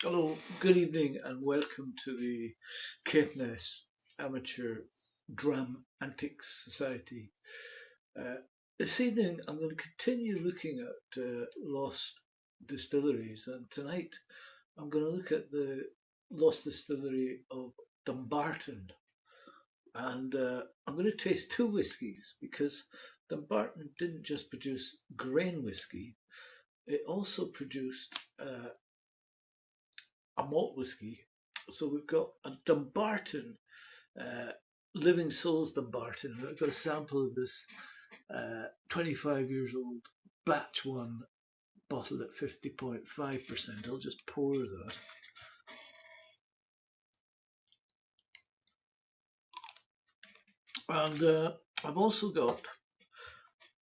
Hello, good evening, and welcome to the Caithness Amateur Dram Antiques Society. Uh, this evening, I'm going to continue looking at lost distilleries, and tonight I'm going to look at the lost distillery of Dumbarton. And I'm going to taste two whiskies because Dumbarton didn't just produce grain whisky, it also produced a malt whisky. So we've got a Dumbarton, uh, Living Souls Dumbarton. I've got a sample of this 25 years old batch one bottled at 50.5%. I'll just pour that. And I've also got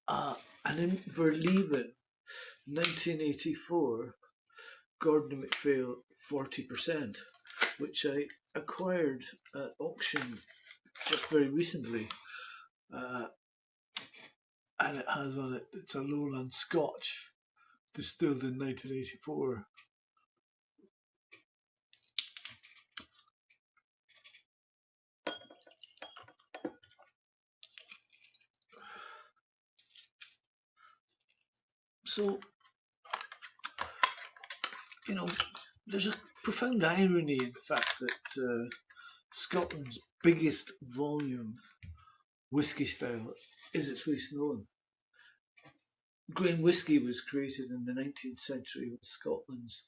an Inverleven 1984 Gordon MacPhail 40%, which I acquired at auction just very recently. And it has on it, it's a lowland Scotch distilled in 1984. So, there's a profound irony in the fact that Scotland's biggest volume whisky style is its least known. Grain whisky was created in the 19th century when Scotland's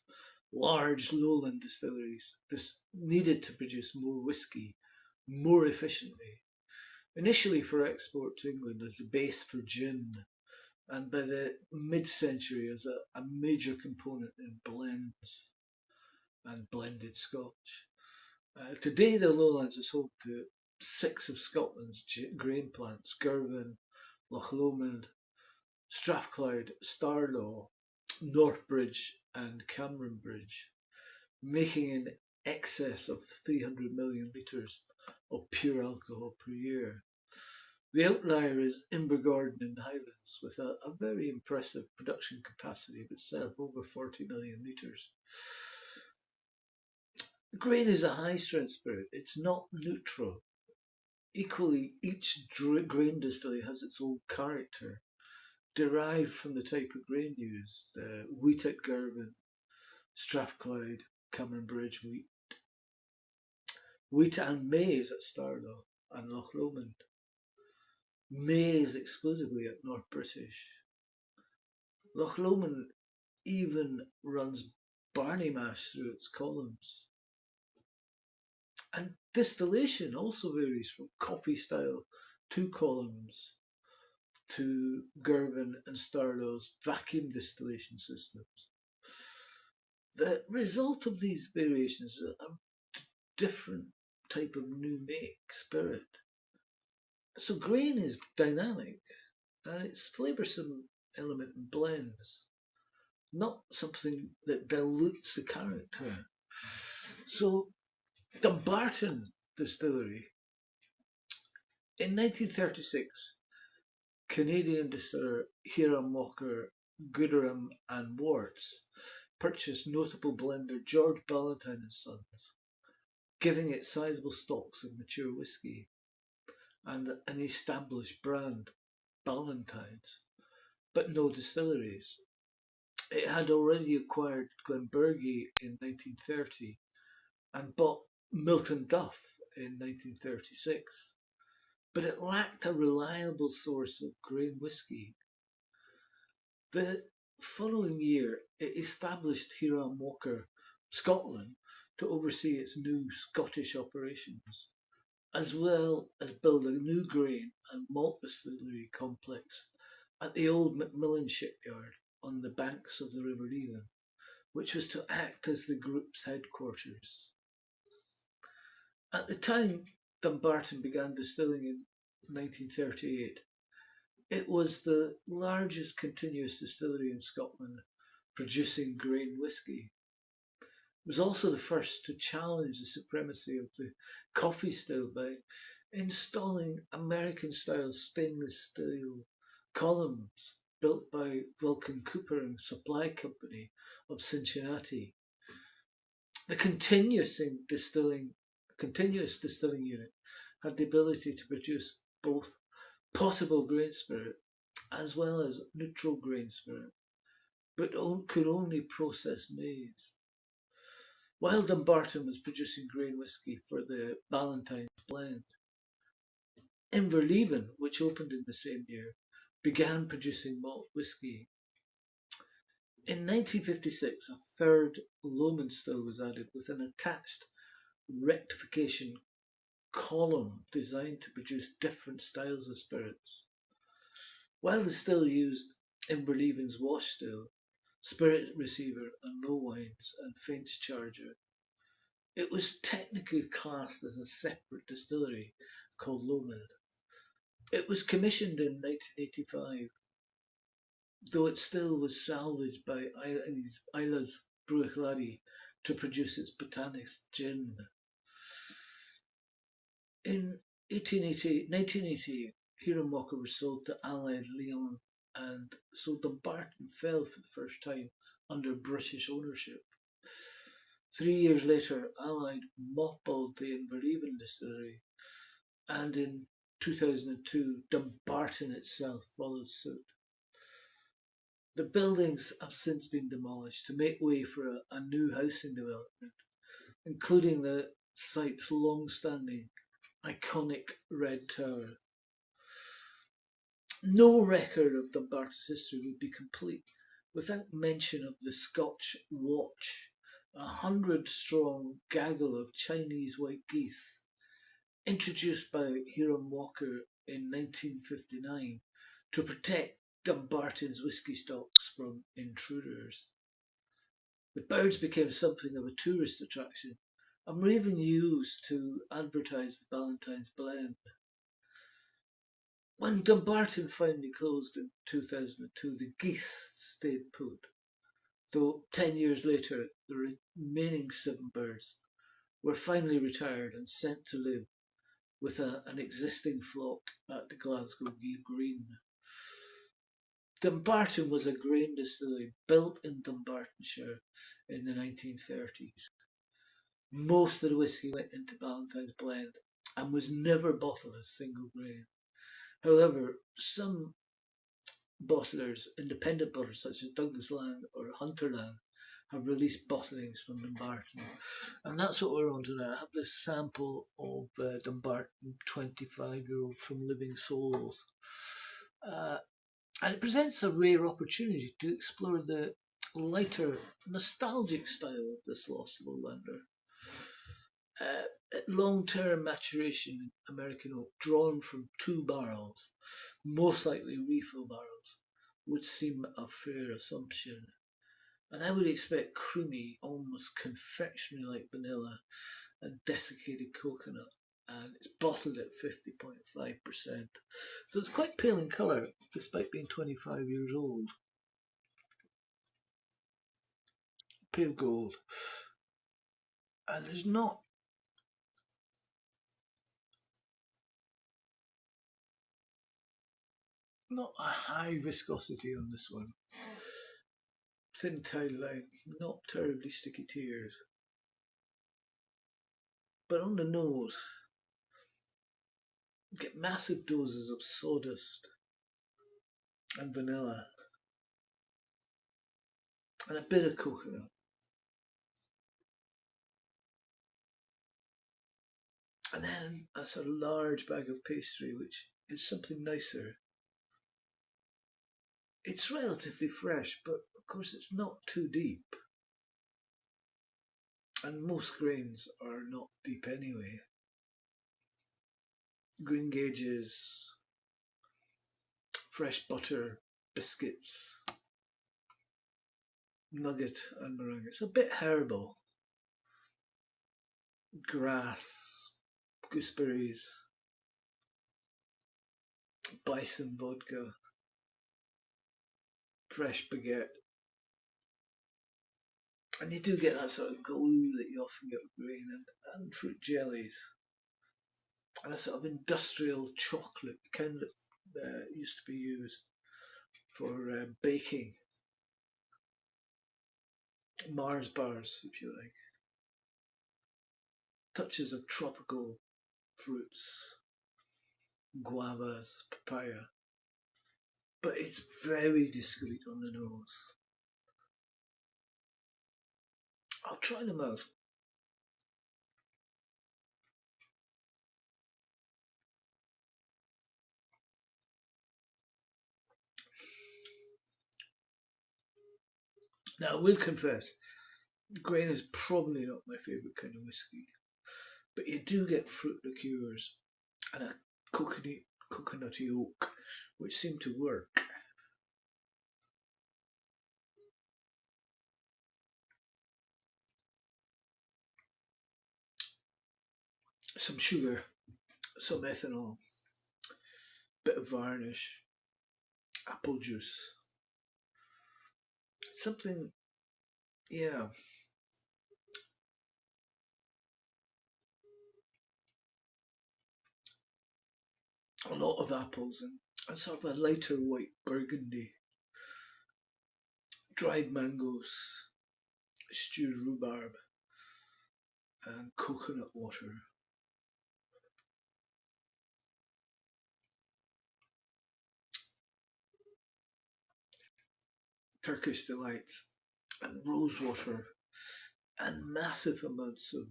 large lowland distilleries needed to produce more whisky more efficiently, initially for export to England as the base for gin, and by the mid-century as a major component in blends and blended Scotch. Today the lowlands is home to 6 of Scotland's grain plants: Girvan, Loch Lomond, Strathclyde, Starlaw, Northbridge and Cameron Bridge, making in excess of 300 million litres of pure alcohol per year. The outlier is Invergordon in the Highlands, with a very impressive production capacity of itself, over 40 million litres. Grain is a high strength spirit, it's not neutral. Equally, each grain distillery has its own character, derived from the type of grain used. Wheat at Girvan, Strathclyde, Cameron Bridge wheat. Wheat and maize at Starlaw and Loch Lomond. Maize exclusively at North British. Loch Lomond even runs barley mash through its columns. And distillation also varies from coffee style 2 columns to Girvan and Starlaw's vacuum distillation systems. The result of these variations is a different type of new make spirit. So grain is dynamic and its flavoursome element in blends, not something that dilutes the character. So Dumbarton Distillery, in 1936, Canadian distiller Hiram Walker Gooderham and Warts purchased notable blender George Ballantyne and Sons, giving it sizable stocks of mature whisky and an established brand, Ballantyne's, but no distilleries. It had already acquired Glenbergie in 1930 and bought Milton Duff in 1936, but it lacked a reliable source of grain whisky. The following year, it established Hiram Walker Scotland to oversee its new Scottish operations, as well as build a new grain and malt distillery complex at the old Macmillan shipyard on the banks of the River Leven, which was to act as the group's headquarters. At the time Dumbarton began distilling in 1938, it was the largest continuous distillery in Scotland producing grain whisky. It was also the first to challenge the supremacy of the coffee still by installing American-style stainless steel columns built by Vulcan Cooper and Supply Company of Cincinnati. The continuous distilling unit had the ability to produce both potable grain spirit as well as neutral grain spirit, but could only process maize. While Dumbarton was producing grain whisky for the Ballantine's blend, Inverleven, which opened in the same year, began producing malt whisky. In 1956, a third Loman still was added with an attached rectification column designed to produce different styles of spirits. While the still used Inverleven's wash still, spirit receiver and low wines and faints charger, it was technically classed as a separate distillery called Loman. It was commissioned in 1985, though it still was salvaged by Isla's Brewery to produce its Botanist gin. In 1980, Hiram Walker was sold to Allied Lyon, and so Dumbarton fell for the first time under British ownership. 3 years later, Allied mothballed the Inverleven distillery, and in 2002, Dumbarton itself followed suit. The buildings have since been demolished to make way for a new housing development, including the site's long-standing iconic Red Tower. No record of Dumbarton's history would be complete without mention of the Scotch Watch, 100-strong gaggle of Chinese white geese, introduced by Hiram Walker in 1959 to protect Dumbarton's whisky stocks from intruders. The birds became something of a tourist attraction and were even used to advertise the Ballantine's blend. When Dumbarton finally closed in 2002, the geese stayed put, though 10 years later the remaining 7 birds were finally retired and sent to live with an existing flock at the Glasgow Green. Dumbarton was a grain distillery built in Dumbartonshire in the 1930s. Most of the whisky went into Ballantine's blend and was never bottled as single grain. However, some bottlers, independent bottlers such as Douglas Land or Hunterland, have released bottlings from Dumbarton. And that's what we're on to now. I have this sample of Dumbarton 25-year-old from Living Souls. And it presents a rare opportunity to explore the lighter, nostalgic style of this lost lowlander. Long-term maturation American oak drawn from 2 barrels, most likely refill barrels, would seem a fair assumption. And I would expect creamy, almost confectionery-like vanilla and desiccated coconut. And it's bottled at 50.5%. So it's quite pale in colour, despite being 25 years old. Pale gold. And there's not a high viscosity on this one. Thin tile line, not terribly sticky tears. But on the nose, you get massive doses of sawdust and vanilla and a bit of coconut. And then a sort of large bag of pastry, which is something nicer. It's relatively fresh, but of course it's not too deep. And most grains are not deep anyway. Green gages, fresh butter, biscuits, nugget and meringue. It's a bit herbal. Grass, gooseberries, bison vodka, fresh baguette. And you do get that sort of glue that you often get with grain and fruit jellies. And a sort of industrial chocolate, the kind that used to be used for baking. Mars bars, if you like. touches of tropical fruits, guavas, papaya, but it's very discreet on the nose. I'll try them out. Now, I will confess, grain is probably not my favourite kind of whiskey, but you do get fruit liqueurs and a coconutty oak, which seem to work. Some sugar, some ethanol, bit of varnish, apple juice. Something, yeah. A lot of apples and sort of a lighter white burgundy. Dried mangoes, stewed rhubarb, and coconut water. Turkish delights, and rose water, and massive amounts of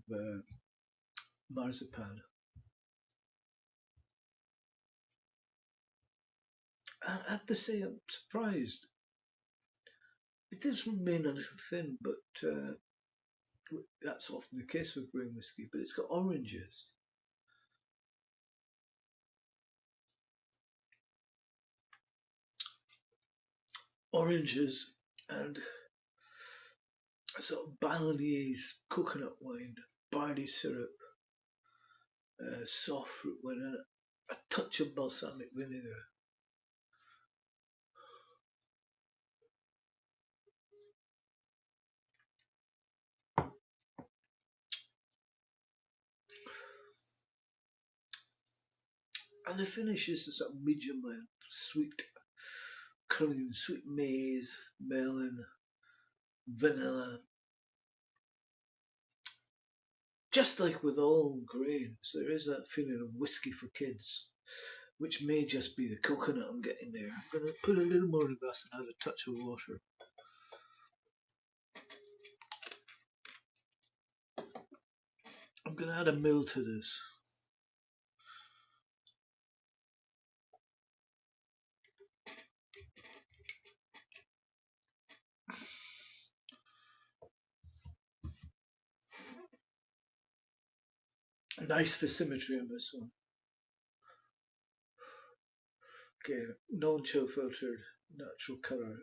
marzipan. I have to say, I'm surprised. It does remain a little thin, but that's often the case with grain whiskey. But it's got oranges. Oranges and a sort of Balinese coconut wine, barley syrup, soft fruit wine, and a touch of balsamic vinegar. And the finish is a sort of medium length, sweet, clean, sweet maize, melon, vanilla. Just like with all grains, there is that feeling of whiskey for kids, which may just be the coconut I'm getting there. I'm going to put a little more in the glass and add a touch of water. I'm going to add a mil to this. Nice for symmetry on this one. Okay, non-chill filtered, natural colour.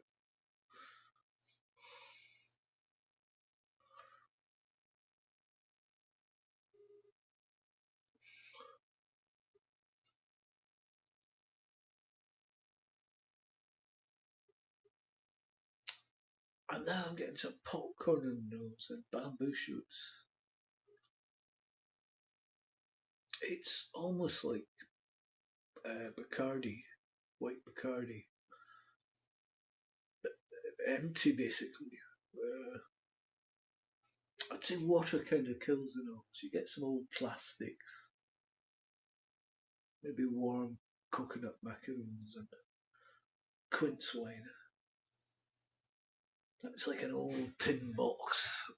And now I'm getting some popcorn in the nose and bamboo shoots. It's almost like Bacardi, white Bacardi. Empty, basically. I'd say water kind of kills the nose. You get some old plastics, maybe warm coconut macaroons and quince wine. It's like an old tin box.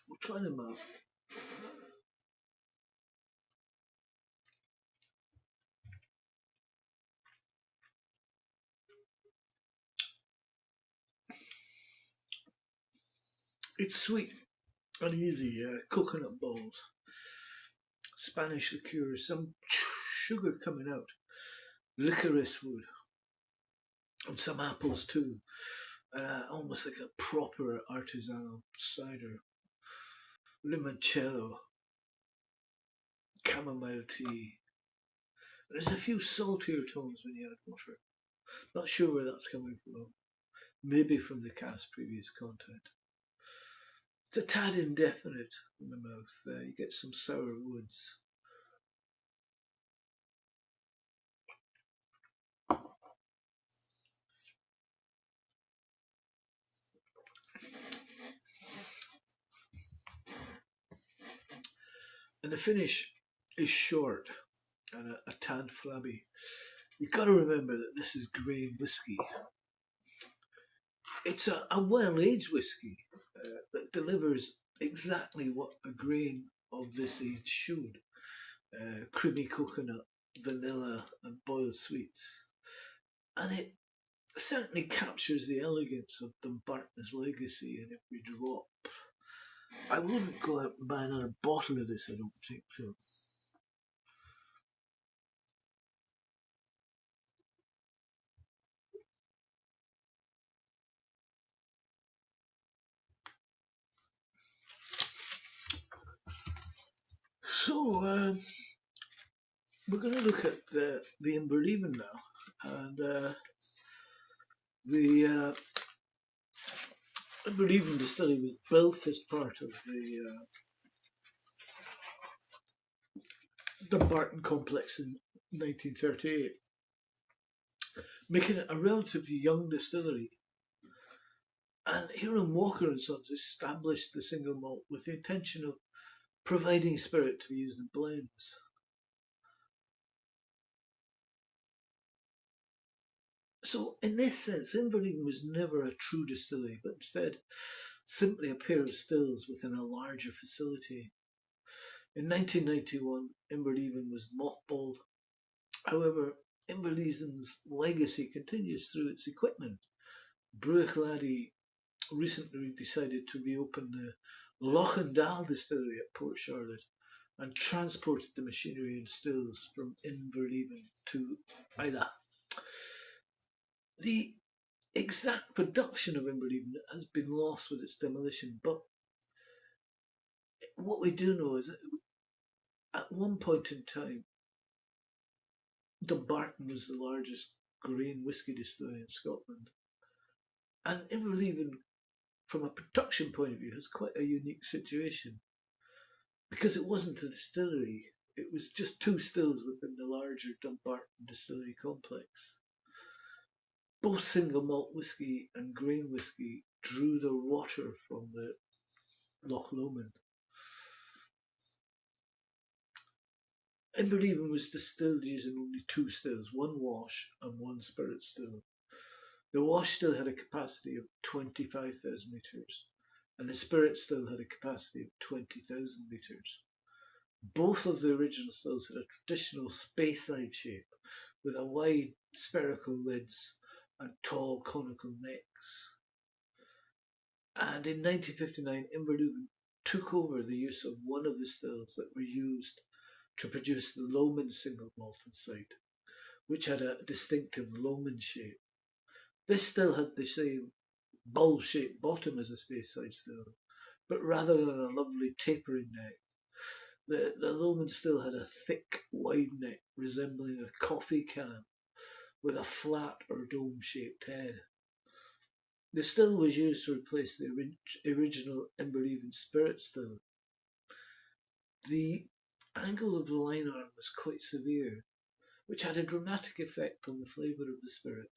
We'll try them out. It's sweet and easy. Coconut balls, Spanish liqueur, some sugar coming out, licorice wood, and some apples too. Almost like a proper artisanal cider. Limoncello, chamomile tea. There's a few saltier tones when you add water. Not sure where that's coming from. Maybe from the cask's previous content. It's a tad indefinite in the mouth. You get some sour woods. and the finish is short and a tad flabby. You've got to remember that this is grain whisky. It's a well-aged whisky that delivers exactly what a grain of this age should. Creamy coconut, vanilla and boiled sweets. And it certainly captures the elegance of Dumbarton's legacy in every drop. I wouldn't go out and buy another bottle of this, I don't think so. So, we're going to look at the Inverleven now. And the Inverleven distillery was built as part of the Dumbarton complex in 1938, making it a relatively young distillery. And Hiram Walker and Sons established the single malt with the intention of providing spirit to be used in blends. So, in this sense, Inverleven was never a true distillery, but instead simply a pair of stills within a larger facility. In 1991, Inverleven was mothballed. However, Inverleven's legacy continues through its equipment. Bruichladdich recently decided to reopen the llok distillery at Port Charlotte and transported the machinery and stills from Inverleven to Islay. The exact production of Inverleven has been lost with its demolition, but what we do know is that at one point in time, Dumbarton was the largest grain whisky distillery in Scotland. And Inverleven, from a production point of view, has quite a unique situation. Because it wasn't a distillery, it was just two stills within the larger Dumbarton distillery complex. Both single malt whisky and grain whisky drew their water from the Loch Lomond. Inverleven was distilled using only two stills, one wash and one spirit still. The wash still had a capacity of 25,000 litres, and the spirit still had a capacity of 20,000 litres. Both of the original stills had a traditional Speyside shape, with a wide spherical lids and tall conical necks. And in 1959, Inverleven took over the use of one of the stills that were used to produce the Lomond single malt site, which had a distinctive Lomond shape. This still had the same bulb-shaped bottom as a Speyside still, but rather than a lovely tapering neck, the Lomond still had a thick, wide neck resembling a coffee can with a flat or dome-shaped head. The still was used to replace the original Inverleven spirit still. The angle of the line arm was quite severe, which had a dramatic effect on the flavour of the spirit.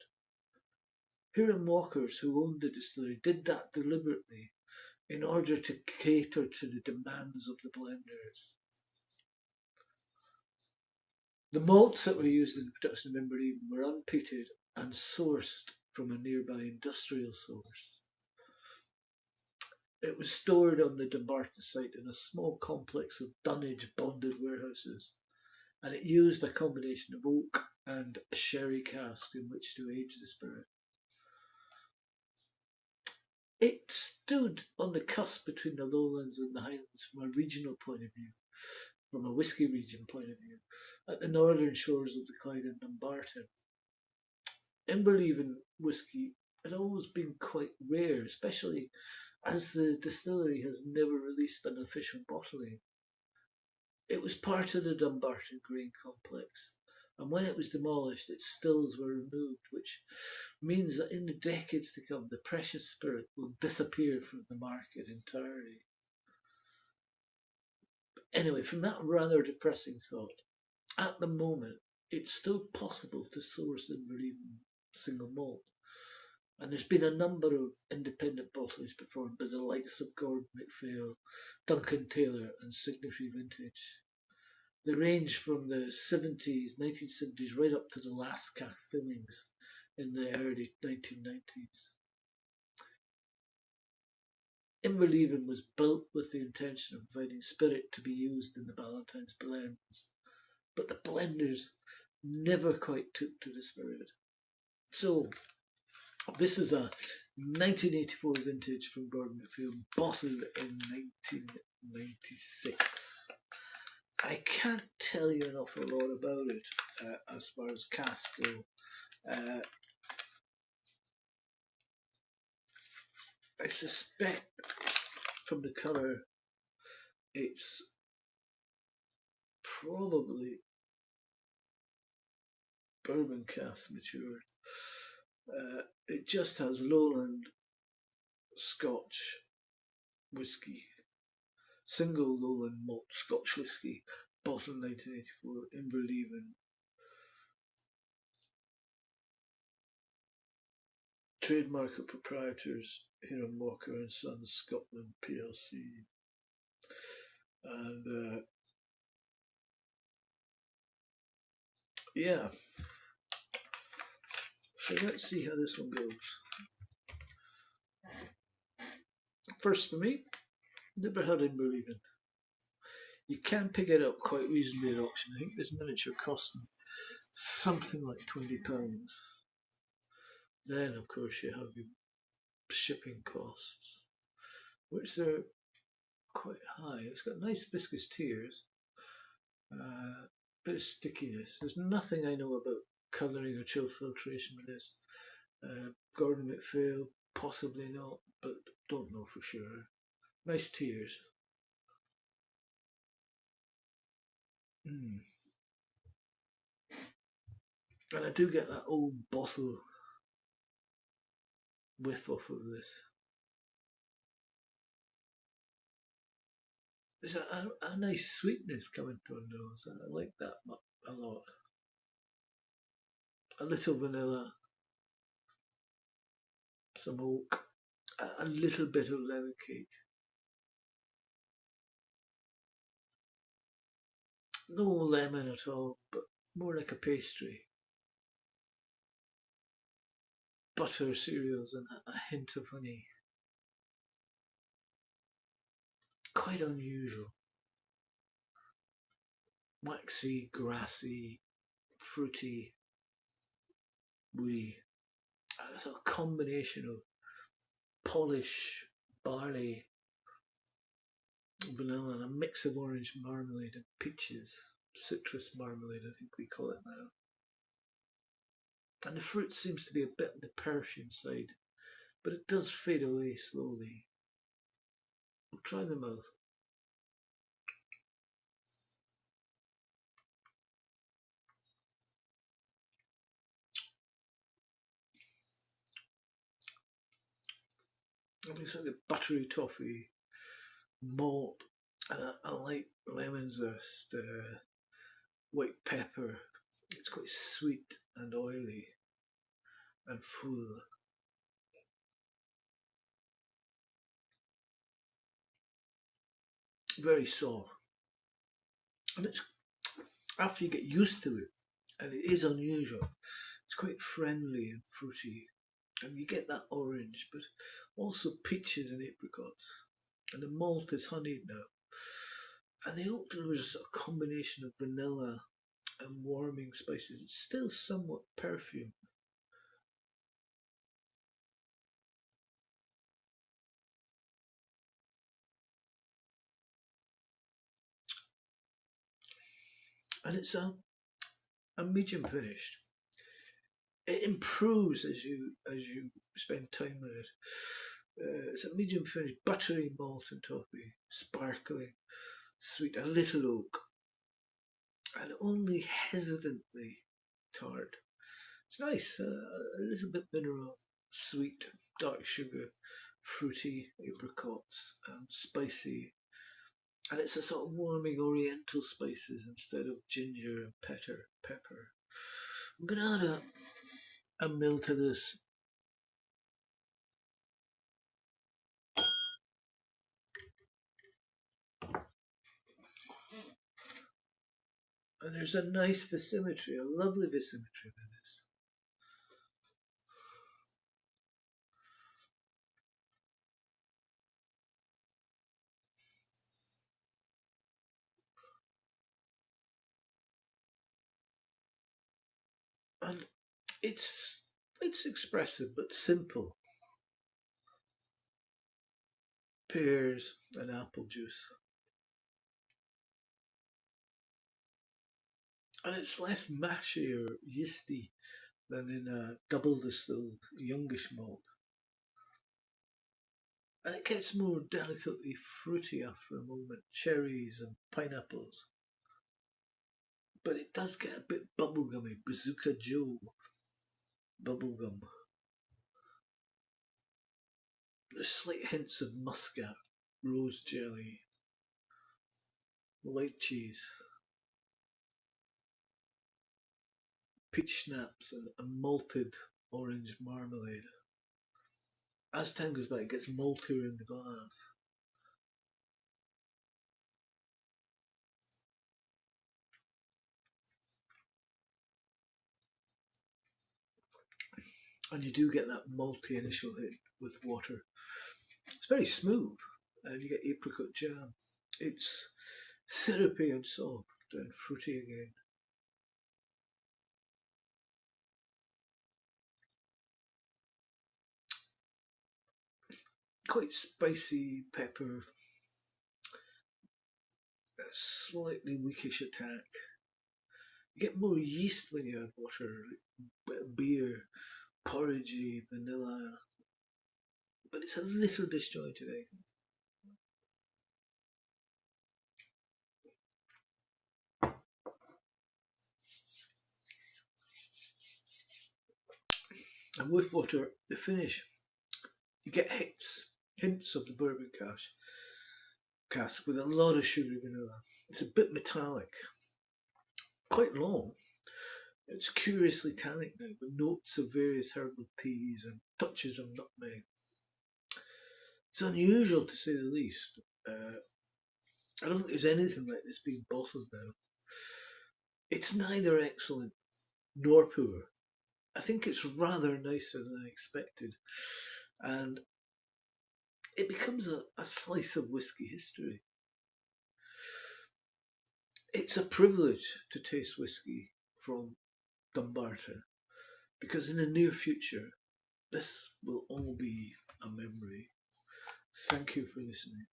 Hiram Walkers, who owned the distillery, did that deliberately in order to cater to the demands of the blenders. The malts that were used in the production of Inverleven were unpeated and sourced from a nearby industrial source. It was stored on the Dumbarton site in a small complex of dunnage bonded warehouses, and it used a combination of oak and sherry casks in which to age the spirit. It stood on the cusp between the lowlands and the highlands from a regional point of view, from a whisky region point of view, at the northern shores of the Clyde and Dumbarton. Inverleven whisky had always been quite rare, especially as the distillery has never released an official bottling. It was part of the Dumbarton grain complex, and when it was demolished, its stills were removed, which means that in the decades to come, the precious spirit will disappear from the market entirely. But anyway, from that rather depressing thought, at the moment, it's still possible to source Inverleven single malt. And there's been a number of independent bottlings performed by the likes of Gordon MacPhail, Duncan Taylor, and Signatory Vintage. They range from the 1970s, right up to the last cask fillings in the early 1990s. Inverleven was built with the intention of providing spirit to be used in the Ballantine's blends, but the blenders never quite took to the spirit. So, this is a 1984 vintage from Gordon MacPhail, bottled in 1996. I can't tell you an awful lot about it as far as casks go. I suspect from the colour it's probably bourbon cask matured. It just has lowland Scotch whisky, single lowland malt Scotch whisky, bottled 1984, Inverleven. Trademark of proprietors Hiram Walker and Sons Scotland plc. And yeah, so let's see how this one goes. First for me, never had Inverleven. You can pick it up quite reasonably at auction. I think this miniature cost me something like £20. Then, of course, you have your shipping costs, which are quite high. It's got nice viscous tears, bit of stickiness. There's nothing I know about colouring or chill filtration with this. Gordon MacPhail, possibly not, but don't know for sure. Nice tears. And I do get that old bottle whiff off of this. There's a nice sweetness coming to the nose. I like that a lot. A little vanilla, some oak, a little bit of lemon cake. No lemon at all, but more like a pastry. Butter cereals and a hint of honey. Quite unusual. Waxy, grassy, fruity, woody. It's a combination of polish, barley, vanilla, and a mix of orange marmalade and peaches. Citrus marmalade, I think we call it now. And the fruit seems to be a bit on the perfume side, but it does fade away slowly. We'll try the mouth. It looks like a buttery toffee, malt, and a light lemon zest, white pepper. It's quite sweet and oily and full. Very soft. And it's, after you get used to it, and it is unusual, it's quite friendly and fruity. And you get that orange, but also peaches and apricots. And the malt is honeyed now. And the oak delivers a sort of combination of vanilla and warming spices. It's still somewhat perfume. And it's a medium finished. It improves as you spend time with it. It's a medium finished, buttery malt and toffee, sparkling, sweet, a little oak, and only hesitantly tart. It's nice, a little bit mineral, sweet, dark sugar, fruity apricots, and spicy. And it's a sort of warming oriental spices instead of ginger and pepper. I'm going to add a mil to this And there's a nice visymmetry, a lovely visymmetry with this. And it's expressive but simple. Pears and apple juice. And it's less mashy or yeasty than in a double distilled youngish malt. And it gets more delicately fruity after a moment, cherries and pineapples. But it does get a bit bubblegummy, Bazooka Joe bubblegum. There's slight hints of muscat, rose jelly, light cheese, peach schnapps, and a malted orange marmalade. As time goes by, it gets maltier in the glass. And you do get that malty initial hit with water. It's very smooth, and you get apricot jam. It's syrupy and soft and fruity again. Quite spicy pepper, a slightly weakish attack. You get more yeast when you add water, like beer, porridgey, vanilla, but it's a little disjointed, I think. And with water, the finish, you get hints of the bourbon cask with a lot of sugary vanilla. It's a bit metallic, quite long. It's curiously tannic now, with notes of various herbal teas and touches of nutmeg. It's unusual to say the least. I don't think there's anything like this being bottled now. It's neither excellent nor poor. I think it's rather nicer than I expected, and it becomes a slice of whisky history. It's a privilege to taste whisky from Dumbarton because in the near future, this will all be a memory. Thank you for listening.